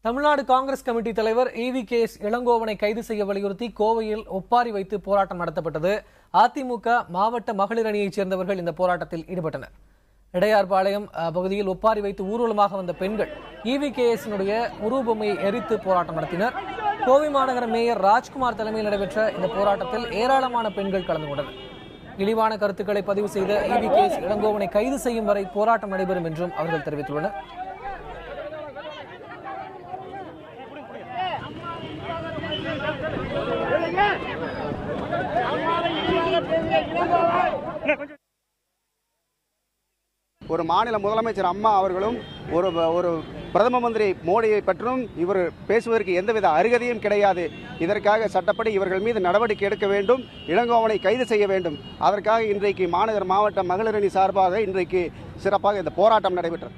Tamil Nadu Congress committee தலைவர் EVKS இளங்கோவனை கைது செய்ய வலியுறுத்தி கோவையில் ஒப்பாரி வைத்து போராட்டம் நடத்தப்பட்டது. அதிமுக மாவட்ட மகளிர் அணியைச் சேர்ந்தவர்கள் இந்த போராட்டத்தில் ஈடுபட்டனர். இடையார்பாளையம் பகுதியில் ஒப்பாரி வைத்து ஊர்வலமாக வந்த பெண்கள் EVKS உருவபொம்மையை எரித்து போராட்டம் நடத்தினர். கோவை மாநகர மேயர் ராஜ்குமார் தலைமையில் நடைபெற்ற இந்த போராட்டத்தில் ஏராளமான பெண்கள் கலந்து கொண்டனர். இழிவான கருத்துக்களை பதிவு செய்த EVKS இளங்கோவனை கைது செய்யும் வரை போராட்டம் நடைபெறும் என்றும் அவர்கள் தெரிவித்துள்ளனர். ஒரு மாநில முதலமைச்சர் அம்மா அவர்களும் ஒரு பிரதம மந்திரி மோடியை பற்றும் இவர் பேசுவதற்கு எந்தவித அருகதையும் கிடையாது. இதற்காக சட்டப்படி இவர்கள் மீது நடவடிக்கை எடுக்க வேண்டும், இளங்கோவனை கைது செய்ய வேண்டும். அதற்காக இன்றைக்கு மாநகர மாவட்ட மகளிர் அணி சார்பாக இன்றைக்கு சிறப்பாக இந்த போராட்டம் நடைபெற்றது.